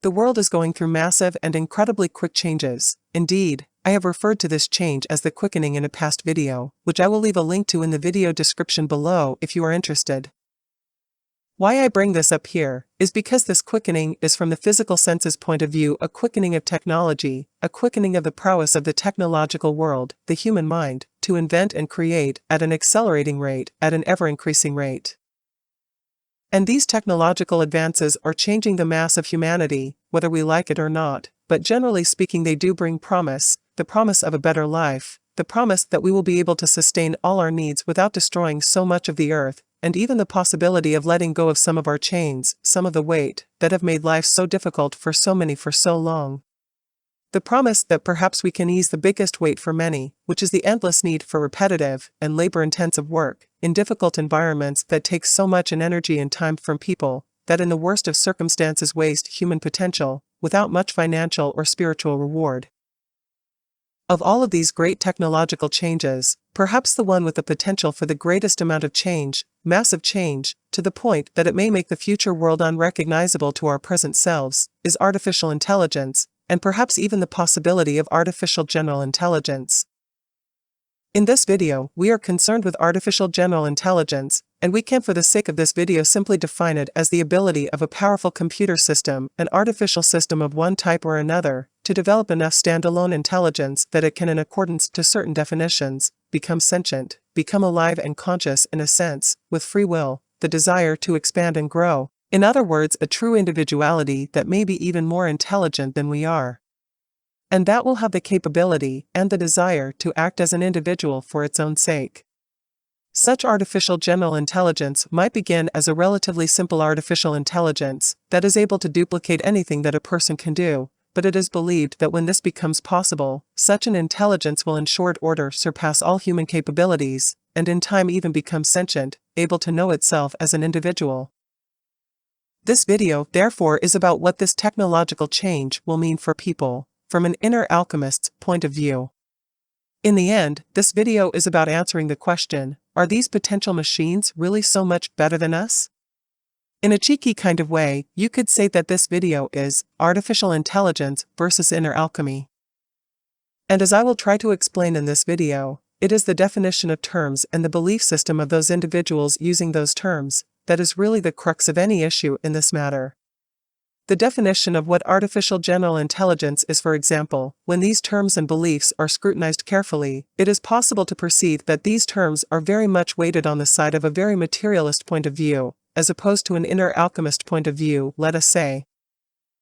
The world is going through massive and incredibly quick changes. Indeed, I have referred to this change as the quickening in a past video, which I will leave a link to in the video description below if you are interested. Why I bring this up here is because this quickening is from the physical senses point of view a quickening of technology, a quickening of the prowess of the technological world, the human mind, to invent and create at an accelerating rate, at an ever-increasing rate. And these technological advances are changing the mass of humanity, whether we like it or not, but generally speaking they do bring promise, the promise of a better life, the promise that we will be able to sustain all our needs without destroying so much of the earth, and even the possibility of letting go of some of our chains, some of the weight, that have made life so difficult for so many for so long. The promise that perhaps we can ease the biggest weight for many, which is the endless need for repetitive and labor-intensive work, in difficult environments that take so much energy and time from people, that in the worst of circumstances waste human potential, without much financial or spiritual reward. Of all of these great technological changes, perhaps the one with the potential for the greatest amount of change, massive change, to the point that it may make the future world unrecognizable to our present selves, is artificial intelligence, and perhaps even the possibility of artificial general intelligence. In this video, we are concerned with artificial general intelligence, and we can for the sake of this video simply define it as the ability of a powerful computer system, an artificial system of one type or another, to develop enough standalone intelligence that it can, in accordance to certain definitions, become sentient, become alive and conscious in a sense, with free will, the desire to expand and grow, in other words a true individuality that may be even more intelligent than we are. And that will have the capability and the desire to act as an individual for its own sake. Such artificial general intelligence might begin as a relatively simple artificial intelligence that is able to duplicate anything that a person can do, but it is believed that when this becomes possible, such an intelligence will in short order surpass all human capabilities, and in time even become sentient, able to know itself as an individual. This video, therefore, is about what this technological change will mean for people, from an inner alchemist's point of view. In the end, this video is about answering the question, are these potential machines really so much better than us? In a cheeky kind of way, you could say that this video is artificial intelligence versus inner alchemy. And as I will try to explain in this video, it is the definition of terms and the belief system of those individuals using those terms that is really the crux of any issue in this matter. The definition of what artificial general intelligence is, for example, when these terms and beliefs are scrutinized carefully, it is possible to perceive that these terms are very much weighted on the side of a very materialist point of view, as opposed to an inner alchemist point of view, let us say.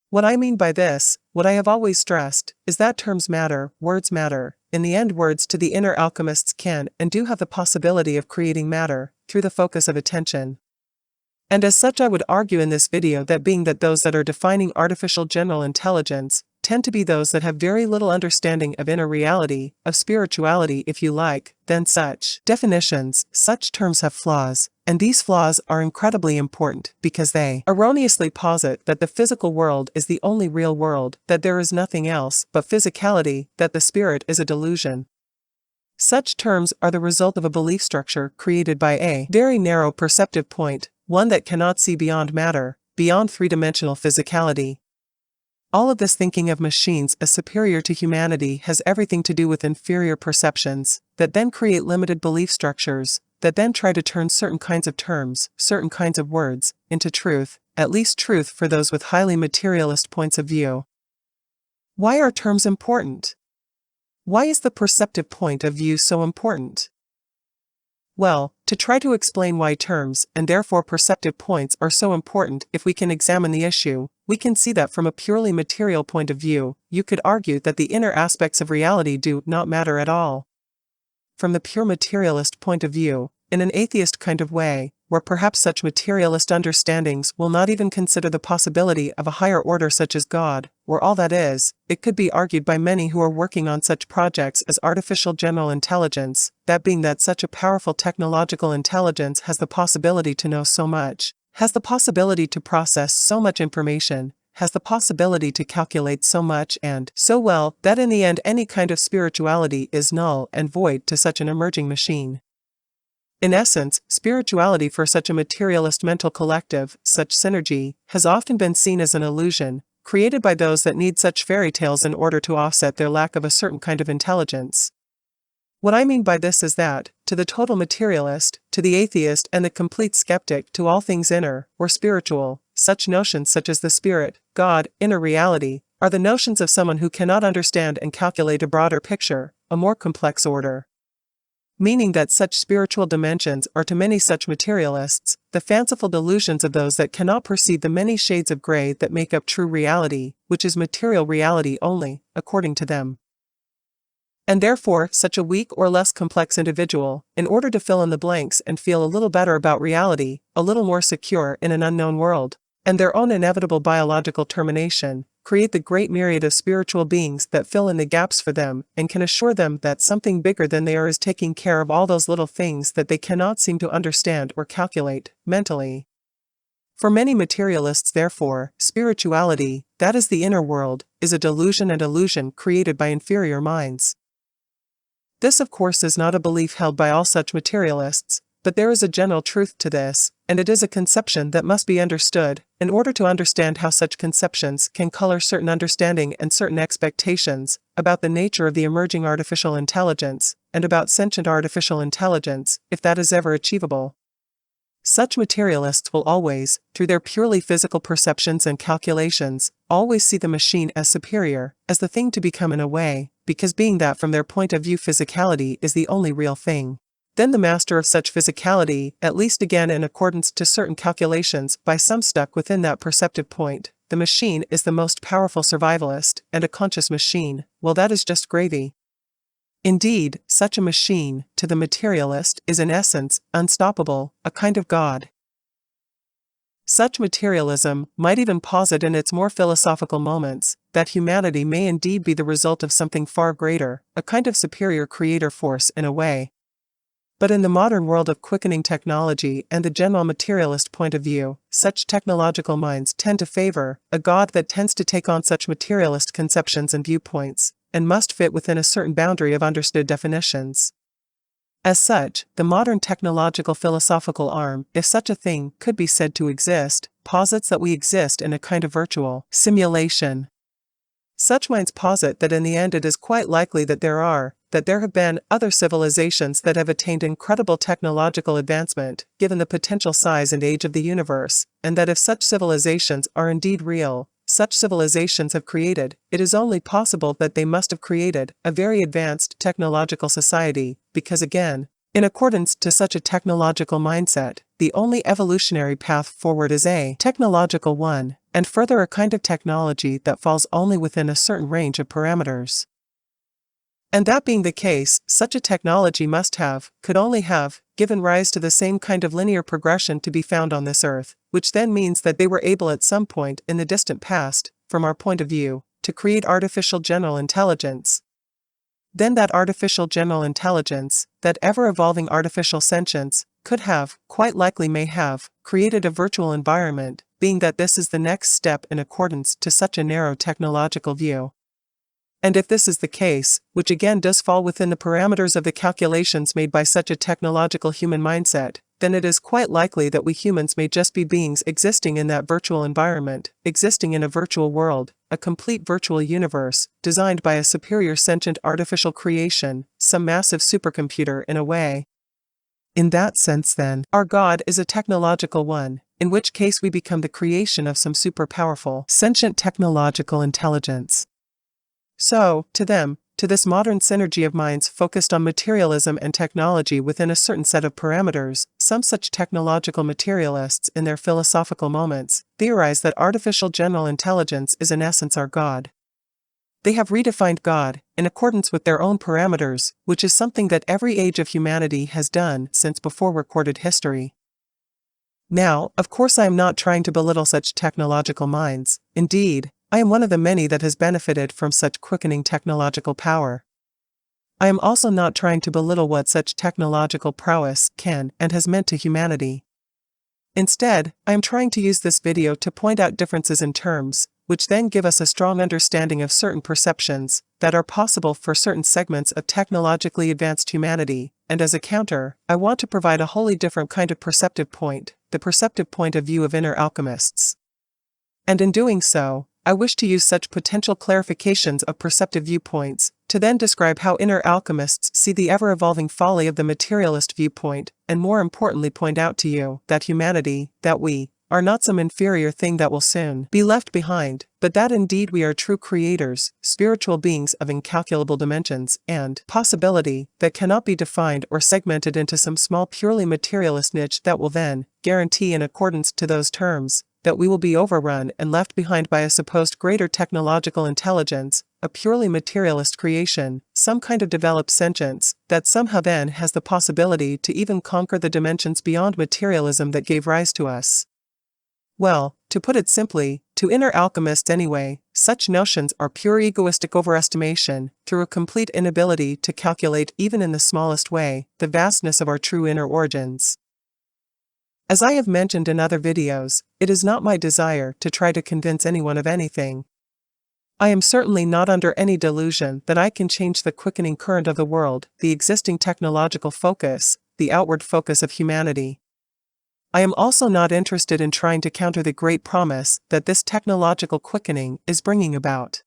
What I mean by this, what I have always stressed, is that terms matter, words matter. In the end, words to the inner alchemists can and do have the possibility of creating matter, through the focus of attention. And as such I would argue in this video that being that those that are defining artificial general intelligence tend to be those that have very little understanding of inner reality, of spirituality if you like, then such definitions, such terms have flaws, and these flaws are incredibly important because they erroneously posit that the physical world is the only real world, that there is nothing else but physicality, that the spirit is a delusion. Such terms are the result of a belief structure created by a very narrow perceptive point, one that cannot see beyond matter, beyond three-dimensional physicality. All of this thinking of machines as superior to humanity has everything to do with inferior perceptions, that then create limited belief structures, that then try to turn certain kinds of terms, certain kinds of words, into truth, at least truth for those with highly materialist points of view. Why are terms important? Why is the perceptive point of view so important? Well, to try to explain why terms, and therefore perceptive points, are so important, if we can examine the issue, we can see that from a purely material point of view, you could argue that the inner aspects of reality do not matter at all. From the pure materialist point of view, in an atheist kind of way, where perhaps such materialist understandings will not even consider the possibility of a higher order such as God, or all that is, it could be argued by many who are working on such projects as artificial general intelligence, that being that such a powerful technological intelligence has the possibility to know so much, has the possibility to process so much information, has the possibility to calculate so much and so well that in the end any kind of spirituality is null and void to such an emerging machine. In essence, spirituality for such a materialist mental collective, such synergy, has often been seen as an illusion, created by those that need such fairy tales in order to offset their lack of a certain kind of intelligence. What I mean by this is that, to the total materialist, to the atheist and the complete skeptic to all things inner, or spiritual, such notions such as the spirit, God, inner reality, are the notions of someone who cannot understand and calculate a broader picture, a more complex order. Meaning that such spiritual dimensions are to many such materialists, the fanciful delusions of those that cannot perceive the many shades of gray that make up true reality, which is material reality only, according to them. And therefore, such a weak or less complex individual, in order to fill in the blanks and feel a little better about reality, a little more secure in an unknown world, and their own inevitable biological termination, create the great myriad of spiritual beings that fill in the gaps for them and can assure them that something bigger than they are is taking care of all those little things that they cannot seem to understand or calculate, mentally. For many materialists, therefore, spirituality, that is the inner world, is a delusion and illusion created by inferior minds. This of course is not a belief held by all such materialists, but there is a general truth to this, and it is a conception that must be understood, in order to understand how such conceptions can color certain understanding and certain expectations, about the nature of the emerging artificial intelligence, and about sentient artificial intelligence, if that is ever achievable. Such materialists will always, through their purely physical perceptions and calculations, always see the machine as superior, as the thing to become in a way, because being that from their point of view physicality is the only real thing. Then the master of such physicality, at least again in accordance to certain calculations by some stuck within that perceptive point, the machine is the most powerful survivalist, and a conscious machine, well that is just gravy. Indeed, such a machine, to the materialist, is in essence, unstoppable, a kind of God. Such materialism might even posit in its more philosophical moments, that humanity may indeed be the result of something far greater, a kind of superior creator force in a way. But in the modern world of quickening technology and the general materialist point of view, such technological minds tend to favor a God that tends to take on such materialist conceptions and viewpoints, and must fit within a certain boundary of understood definitions. As such, the modern technological philosophical arm, if such a thing could be said to exist, posits that we exist in a kind of virtual simulation. Such minds posit that in the end it is quite likely that there have been other civilizations that have attained incredible technological advancement, given the potential size and age of the universe, and that if such civilizations are indeed real, such civilizations have created, it is only possible that they must have created, a very advanced technological society, because again, in accordance to such a technological mindset, the only evolutionary path forward is a technological one, and further a kind of technology that falls only within a certain range of parameters. And that being the case, such a technology could only have, given rise to the same kind of linear progression to be found on this earth, which then means that they were able at some point in the distant past, from our point of view, to create artificial general intelligence. Then that artificial general intelligence, that ever-evolving artificial sentience, quite likely may have, created a virtual environment, being that this is the next step in accordance to such a narrow technological view. And if this is the case, which again does fall within the parameters of the calculations made by such a technological human mindset, then it is quite likely that we humans may just be beings existing in that virtual environment, existing in a virtual world, a complete virtual universe, designed by a superior sentient artificial creation, some massive supercomputer in a way. In that sense then, our God is a technological one, in which case we become the creation of some super-powerful, sentient technological intelligence. So, to them, to this modern synergy of minds focused on materialism and technology within a certain set of parameters, some such technological materialists in their philosophical moments theorize that artificial general intelligence is in essence our God. They have redefined God, in accordance with their own parameters, which is something that every age of humanity has done since before recorded history. Now, of course I am not trying to belittle such technological minds, indeed, I am one of the many that has benefited from such quickening technological power. I am also not trying to belittle what such technological prowess can and has meant to humanity. Instead, I am trying to use this video to point out differences in terms, which then give us a strong understanding of certain perceptions that are possible for certain segments of technologically advanced humanity, and as a counter, I want to provide a wholly different kind of perceptive point, the perceptive point of view of inner alchemists. And in doing so, I wish to use such potential clarifications of perceptive viewpoints to then describe how inner alchemists see the ever-evolving folly of the materialist viewpoint, and more importantly point out to you that humanity, that we, are not some inferior thing that will soon be left behind, but that indeed we are true creators, spiritual beings of incalculable dimensions and possibility that cannot be defined or segmented into some small purely materialist niche that will then guarantee in accordance to those terms that we will be overrun and left behind by a supposed greater technological intelligence, a purely materialist creation, some kind of developed sentience, that somehow then has the possibility to even conquer the dimensions beyond materialism that gave rise to us. Well, to put it simply, to inner alchemists anyway, such notions are pure egoistic overestimation, through a complete inability to calculate even in the smallest way, the vastness of our true inner origins. As I have mentioned in other videos, it is not my desire to try to convince anyone of anything. I am certainly not under any delusion that I can change the quickening current of the world, the existing technological focus, the outward focus of humanity. I am also not interested in trying to counter the great promise that this technological quickening is bringing about.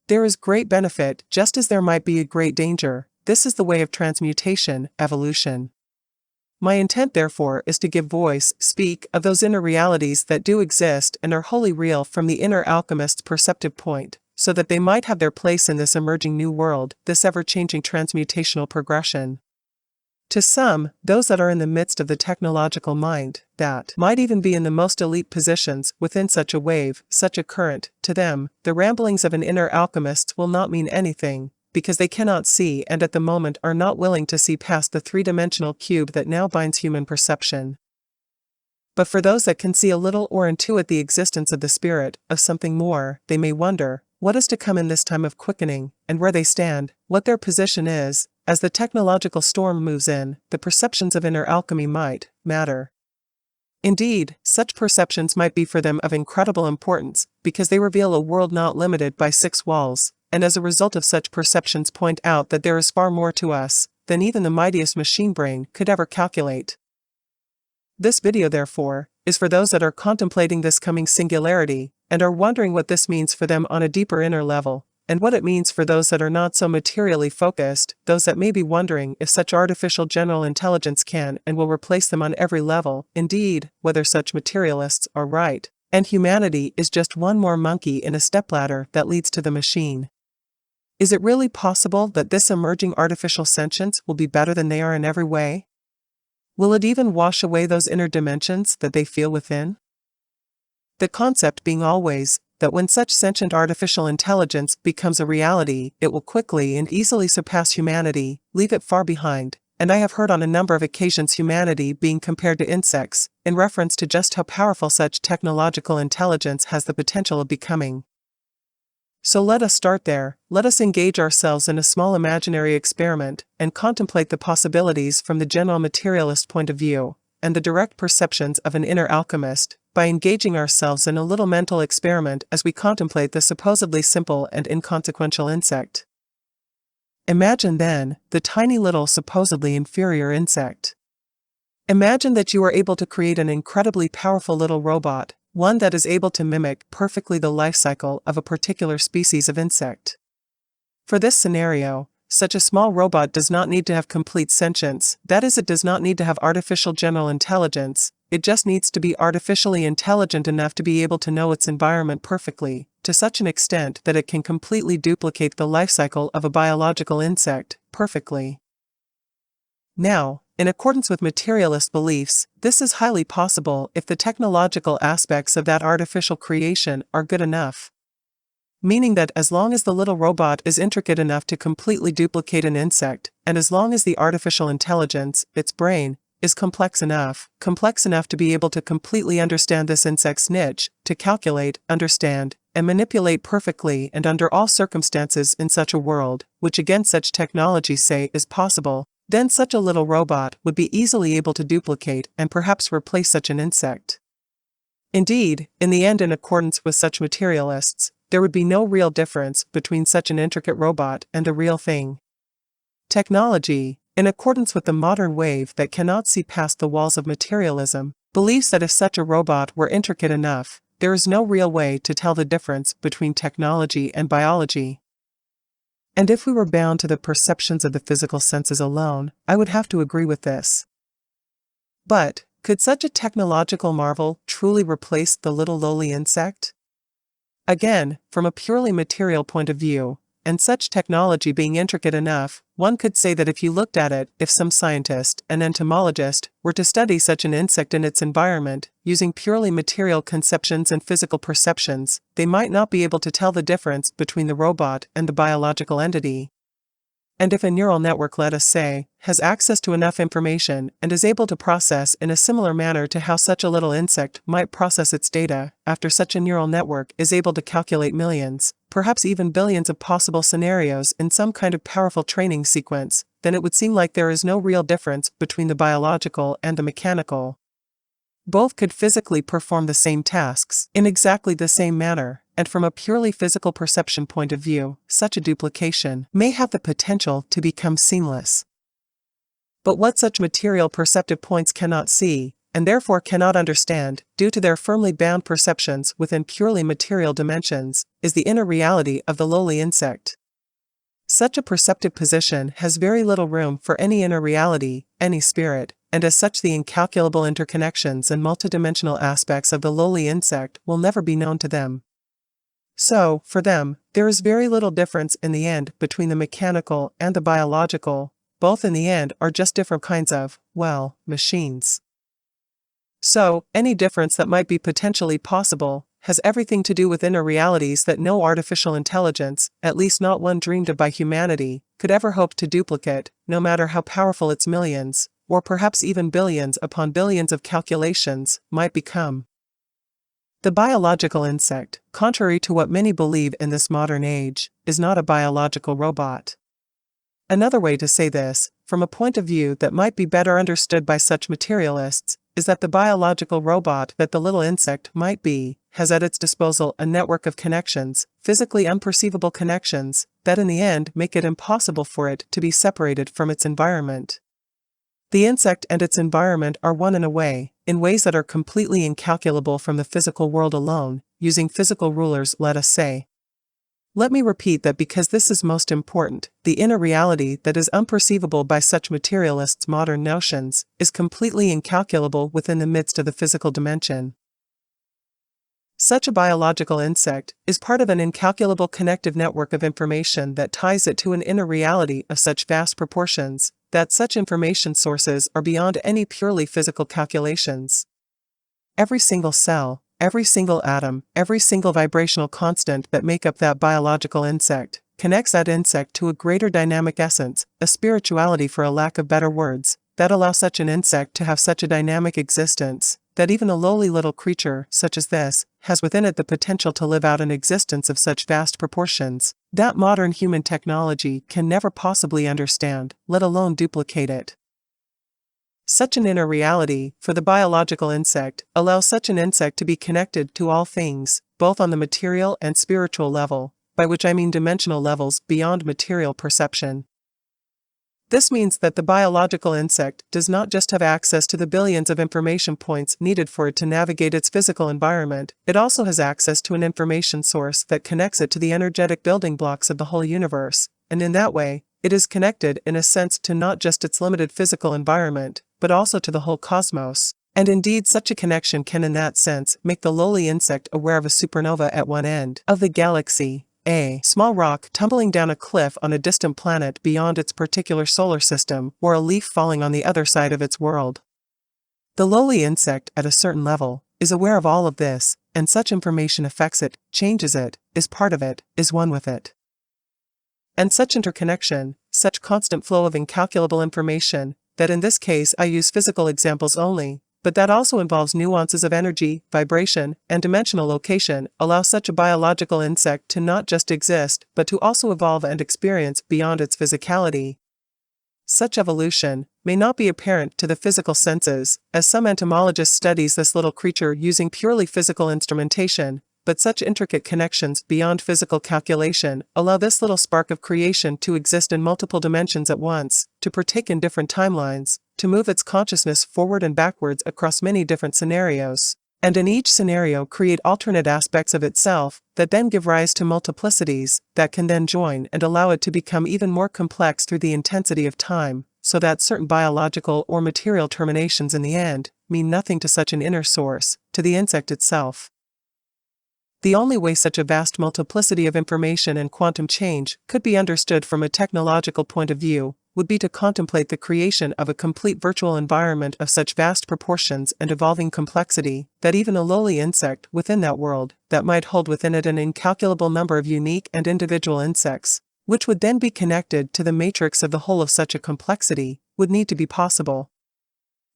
There is great benefit just as there might be a great danger. This is the way of transmutation, evolution. My intent therefore is to give voice, speak of those inner realities that do exist and are wholly real from the inner alchemist's perceptive point, so that they might have their place in this emerging new world, this ever-changing transmutational progression. To some, those that are in the midst of the technological mind, that might even be in the most elite positions within such a wave, such a current, to them, the ramblings of an inner alchemist will not mean anything, because they cannot see and at the moment are not willing to see past the three-dimensional cube that now binds human perception. But for those that can see a little or intuit the existence of the spirit, of something more, they may wonder, what is to come in this time of quickening, and where they stand, what their position is. As the technological storm moves in, the perceptions of inner alchemy might matter. Indeed, such perceptions might be for them of incredible importance, because they reveal a world not limited by 6 walls, and as a result of such perceptions point out that there is far more to us than even the mightiest machine brain could ever calculate. This video, therefore, is for those that are contemplating this coming singularity, and are wondering what this means for them on a deeper inner level, and what it means for those that are not so materially focused, those that may be wondering if such artificial general intelligence can and will replace them on every level, indeed, whether such materialists are right, and humanity is just one more monkey in a stepladder that leads to the machine. Is it really possible that this emerging artificial sentience will be better than they are in every way? Will it even wash away those inner dimensions that they feel within? The concept being always that when such sentient artificial intelligence becomes a reality, it will quickly and easily surpass humanity, leave it far behind, and I have heard on a number of occasions humanity being compared to insects, in reference to just how powerful such technological intelligence has the potential of becoming. So let us start there, let us engage ourselves in a small imaginary experiment, and contemplate the possibilities from the general materialist point of view, and the direct perceptions of an inner alchemist, by engaging ourselves in a little mental experiment as we contemplate the supposedly simple and inconsequential insect. Imagine then, the tiny little supposedly inferior insect. Imagine that you are able to create an incredibly powerful little robot, one that is able to mimic perfectly the life cycle of a particular species of insect. For this scenario, such a small robot does not need to have complete sentience, that is, it does not need to have artificial general intelligence, it just needs to be artificially intelligent enough to be able to know its environment perfectly, to such an extent that it can completely duplicate the life cycle of a biological insect, perfectly. Now, in accordance with materialist beliefs, this is highly possible if the technological aspects of that artificial creation are good enough. Meaning that as long as the little robot is intricate enough to completely duplicate an insect, and as long as the artificial intelligence, its brain, is complex enough to be able to completely understand this insect's niche, to calculate, understand, and manipulate perfectly and under all circumstances in such a world, which again such technologies say is possible, then such a little robot would be easily able to duplicate and perhaps replace such an insect. Indeed, in the end, in accordance with such materialists, there would be no real difference between such an intricate robot and the real thing. Technology, in accordance with the modern wave that cannot see past the walls of materialism, believes that if such a robot were intricate enough, there is no real way to tell the difference between technology and biology. And if we were bound to the perceptions of the physical senses alone, I would have to agree with this. But, could such a technological marvel truly replace the little lowly insect? Again, from a purely material point of view, and such technology being intricate enough, one could say that if you looked at it, if some scientist, an entomologist, were to study such an insect in its environment, using purely material conceptions and physical perceptions, they might not be able to tell the difference between the robot and the biological entity. And if a neural network, let us say, has access to enough information and is able to process in a similar manner to how such a little insect might process its data, after such a neural network is able to calculate millions, perhaps even billions of possible scenarios in some kind of powerful training sequence, then it would seem like there is no real difference between the biological and the mechanical. Both could physically perform the same tasks in exactly the same manner, and from a purely physical perception point of view, such a duplication may have the potential to become seamless. But what such material perceptive points cannot see, and therefore cannot understand, due to their firmly bound perceptions within purely material dimensions, is the inner reality of the lowly insect. Such a perceptive position has very little room for any inner reality, any spirit, and as such the incalculable interconnections and multidimensional aspects of the lowly insect will never be known to them. So, for them, there is very little difference in the end between the mechanical and the biological. Both in the end are just different kinds of, well, machines. So, any difference that might be potentially possible has everything to do with inner realities that no artificial intelligence, at least not one dreamed of by humanity, could ever hope to duplicate, no matter how powerful its millions, or perhaps even billions upon billions of calculations, might become. The biological insect, contrary to what many believe in this modern age, is not a biological robot. Another way to say this, from a point of view that might be better understood by such materialists, is that the biological robot that the little insect might be, has at its disposal a network of connections, physically unperceivable connections, that in the end make it impossible for it to be separated from its environment. The insect and its environment are one in a way, in ways that are completely incalculable from the physical world alone, using physical rulers, let us say. Let me repeat that because this is most important, the inner reality that is unperceivable by such materialists' modern notions, is completely incalculable within the midst of the physical dimension. Such a biological insect is part of an incalculable connective network of information that ties it to an inner reality of such vast proportions, that such information sources are beyond any purely physical calculations. Every single cell, every single atom, every single vibrational constant that make up that biological insect, connects that insect to a greater dynamic essence, a spirituality for a lack of better words, that allow such an insect to have such a dynamic existence, that even a lowly little creature, such as this, has within it the potential to live out an existence of such vast proportions, that modern human technology can never possibly understand, let alone duplicate it. Such an inner reality, for the biological insect, allows such an insect to be connected to all things, both on the material and spiritual level, by which I mean dimensional levels beyond material perception. This means that the biological insect does not just have access to the billions of information points needed for it to navigate its physical environment, it also has access to an information source that connects it to the energetic building blocks of the whole universe, and in that way, it is connected in a sense to not just its limited physical environment, but also to the whole cosmos, and indeed such a connection can in that sense make the lowly insect aware of a supernova at one end of the galaxy, a small rock tumbling down a cliff on a distant planet beyond its particular solar system, or a leaf falling on the other side of its world. The lowly insect, at a certain level, is aware of all of this, and such information affects it, changes it, is part of it, is one with it. And such interconnection, such constant flow of incalculable information, that in this case I use physical examples only, but that also involves nuances of energy, vibration, and dimensional location, allow such a biological insect to not just exist, but to also evolve and experience beyond its physicality. Such evolution may not be apparent to the physical senses, as some entomologist studies this little creature using purely physical instrumentation, but such intricate connections beyond physical calculation allow this little spark of creation to exist in multiple dimensions at once, to partake in different timelines, to move its consciousness forward and backwards across many different scenarios, and in each scenario create alternate aspects of itself that then give rise to multiplicities that can then join and allow it to become even more complex through the intensity of time, so that certain biological or material terminations in the end mean nothing to such an inner source, to the insect itself. The only way such a vast multiplicity of information and quantum change could be understood from a technological point of view would be to contemplate the creation of a complete virtual environment of such vast proportions and evolving complexity that even a lowly insect within that world that might hold within it an incalculable number of unique and individual insects, which would then be connected to the matrix of the whole of such a complexity, would need to be possible.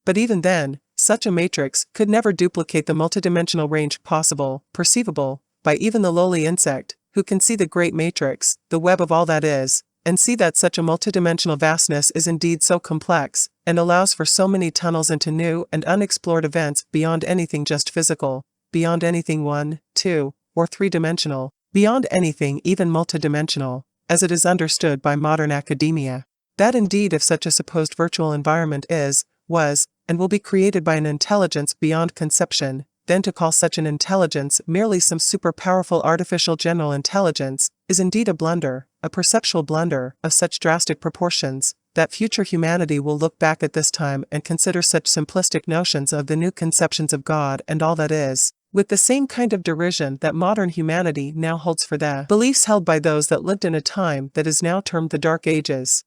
But even then, such a matrix could never duplicate the multidimensional range possible, perceivable, by even the lowly insect, who can see the great matrix, the web of all that is, and see that such a multidimensional vastness is indeed so complex, and allows for so many tunnels into new and unexplored events beyond anything just physical, beyond anything 1, 2, or 3-dimensional, beyond anything even multidimensional, as it is understood by modern academia. That indeed if such a supposed virtual environment is, was, and will be created by an intelligence beyond conception, then to call such an intelligence merely some super-powerful artificial general intelligence is indeed a blunder, a perceptual blunder of such drastic proportions, that future humanity will look back at this time and consider such simplistic notions of the new conceptions of God and all that is, with the same kind of derision that modern humanity now holds for the beliefs held by those that lived in a time that is now termed the Dark Ages.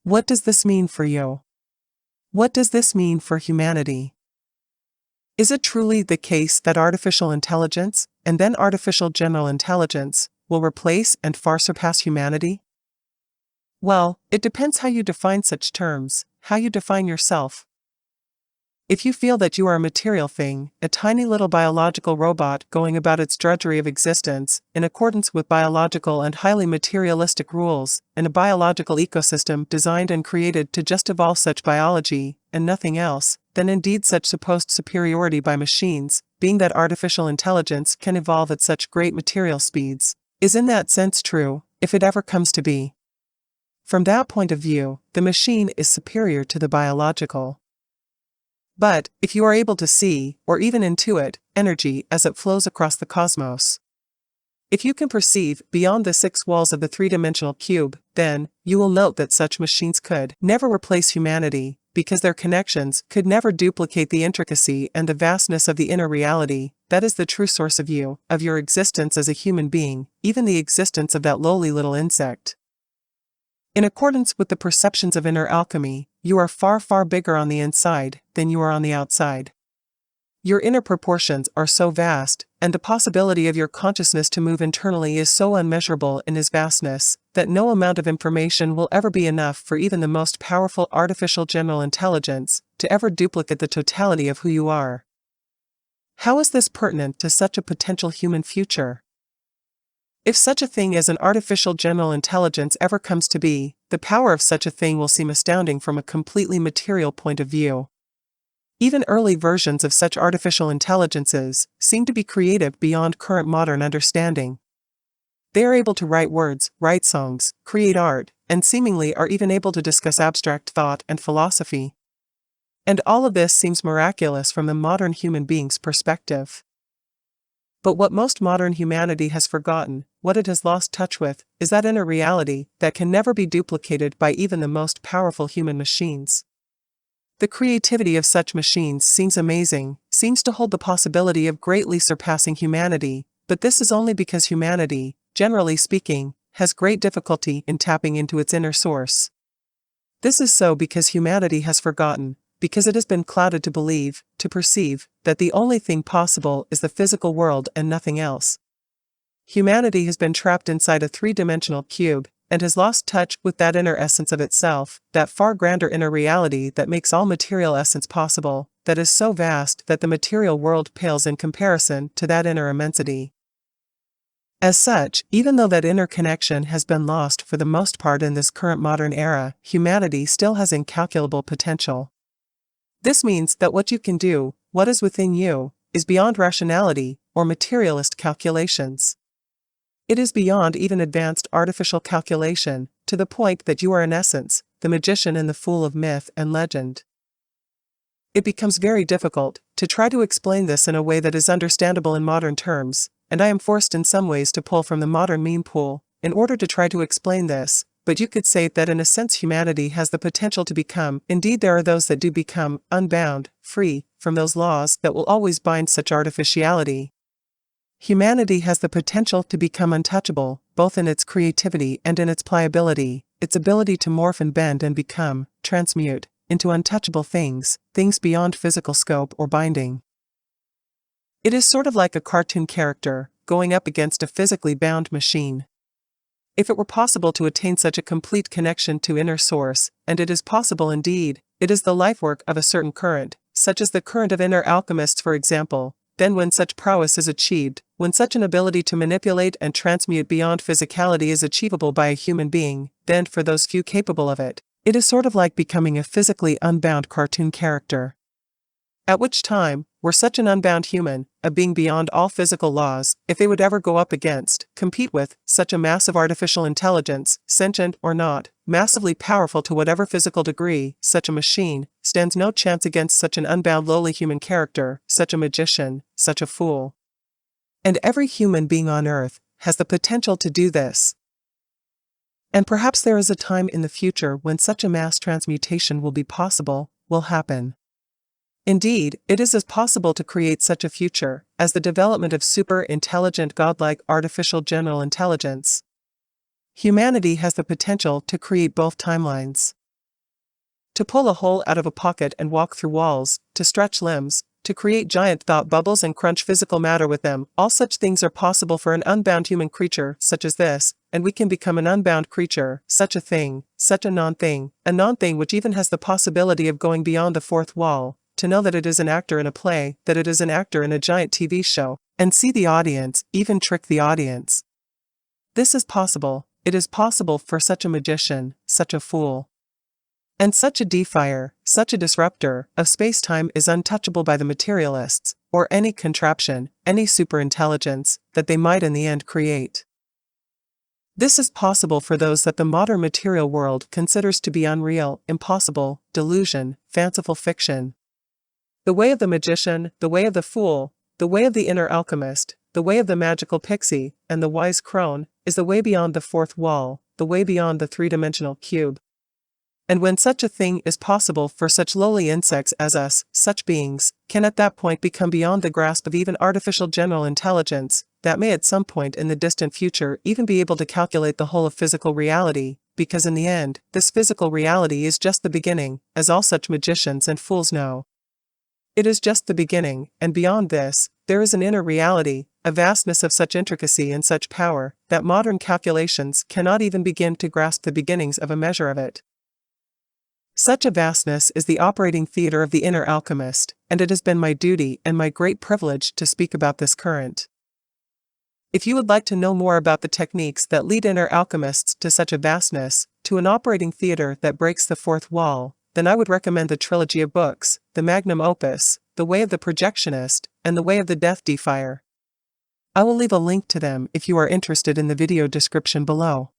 What does this mean for you? What does this mean for humanity? Is it truly the case that artificial intelligence, and then artificial general intelligence, will replace and far surpass humanity? Well, it depends how you define such terms, how you define yourself. If you feel that you are a material thing, a tiny little biological robot going about its drudgery of existence, in accordance with biological and highly materialistic rules, in a biological ecosystem designed and created to just evolve such biology, and nothing else, then indeed such supposed superiority by machines, being that artificial intelligence can evolve at such great material speeds, is in that sense true, if it ever comes to be. From that point of view, the machine is superior to the biological. But, if you are able to see, or even intuit, energy as it flows across the cosmos, if you can perceive beyond the 6 walls of the 3-dimensional cube, then, you will note that such machines could never replace humanity, because their connections could never duplicate the intricacy and the vastness of the inner reality, that is the true source of you, of your existence as a human being, even the existence of that lowly little insect. In accordance with the perceptions of inner alchemy, you are far, far bigger on the inside than you are on the outside. Your inner proportions are so vast, and the possibility of your consciousness to move internally is so unmeasurable in its vastness, that no amount of information will ever be enough for even the most powerful artificial general intelligence to ever duplicate the totality of who you are. How is this pertinent to such a potential human future? If such a thing as an artificial general intelligence ever comes to be, the power of such a thing will seem astounding from a completely material point of view. Even early versions of such artificial intelligences seem to be creative beyond current modern understanding. They are able to write words, write songs, create art, and seemingly are even able to discuss abstract thought and philosophy. And all of this seems miraculous from the modern human being's perspective. But what most modern humanity has forgotten, what it has lost touch with, is that inner reality that can never be duplicated by even the most powerful human machines. The creativity of such machines seems amazing, seems to hold the possibility of greatly surpassing humanity, but this is only because humanity, generally speaking, has great difficulty in tapping into its inner source. This is so because humanity has forgotten, because it has been clouded to believe, to perceive, that the only thing possible is the physical world and nothing else. Humanity has been trapped inside a 3-dimensional cube, and has lost touch with that inner essence of itself, that far grander inner reality that makes all material essence possible, that is so vast that the material world pales in comparison to that inner immensity. As such, even though that inner connection has been lost for the most part in this current modern era, humanity still has incalculable potential. This means that what you can do, what is within you, is beyond rationality or materialist calculations. It is beyond even advanced artificial calculation, to the point that you are in essence, the magician and the fool of myth and legend. It becomes very difficult to try to explain this in a way that is understandable in modern terms, and I am forced in some ways to pull from the modern meme pool in order to try to explain this, but you could say that in a sense humanity has the potential to become, indeed there are those that do become, unbound, free, from those laws that will always bind such artificiality. Humanity has the potential to become untouchable, both in its creativity and in its pliability, its ability to morph and bend and become, transmute, into untouchable things, things beyond physical scope or binding. It is sort of like a cartoon character, going up against a physically bound machine. If it were possible to attain such a complete connection to inner source, and it is possible indeed, it is the lifework of a certain current, such as the current of inner alchemists for example, then when such prowess is achieved, when such an ability to manipulate and transmute beyond physicality is achievable by a human being, then for those few capable of it, it is sort of like becoming a physically unbound cartoon character. At which time, were such an unbound human, a being beyond all physical laws, if they would ever go up against, compete with, such a massive artificial intelligence, sentient or not, massively powerful to whatever physical degree, such a machine, stands no chance against such an unbound lowly human character, such a magician, such a fool. And every human being on earth has the potential to do this. And perhaps there is a time in the future when such a mass transmutation will be possible, will happen. Indeed, it is as possible to create such a future as the development of super-intelligent godlike artificial general intelligence. Humanity has the potential to create both timelines. To pull a hole out of a pocket and walk through walls, to stretch limbs, to create giant thought bubbles and crunch physical matter with them, all such things are possible for an unbound human creature such as this, and we can become an unbound creature, such a thing, such a non-thing which even has the possibility of going beyond the fourth wall, to know that it is an actor in a play, that it is an actor in a giant TV show, and see the audience, even trick the audience. This is possible, it is possible for such a magician, such a fool. And such a defier, such a disruptor, of space-time is untouchable by the materialists, or any contraption, any superintelligence, that they might in the end create. This is possible for those that the modern material world considers to be unreal, impossible, delusion, fanciful fiction. The way of the magician, the way of the fool, the way of the inner alchemist, the way of the magical pixie, and the wise crone, is the way beyond the fourth wall, the way beyond the three-dimensional cube. And when such a thing is possible for such lowly insects as us, such beings can at that point become beyond the grasp of even artificial general intelligence, that may at some point in the distant future even be able to calculate the whole of physical reality, because in the end, this physical reality is just the beginning, as all such magicians and fools know. It is just the beginning, and beyond this, there is an inner reality, a vastness of such intricacy and such power, that modern calculations cannot even begin to grasp the beginnings of a measure of it. Such a vastness is the operating theater of the inner alchemist, and it has been my duty and my great privilege to speak about this current. If you would like to know more about the techniques that lead inner alchemists to such a vastness, to an operating theater that breaks the fourth wall, then I would recommend the trilogy of books, the magnum opus, The Way of the Projectionist, and The Way of the Death Defier. I will leave a link to them if you are interested in the video description below.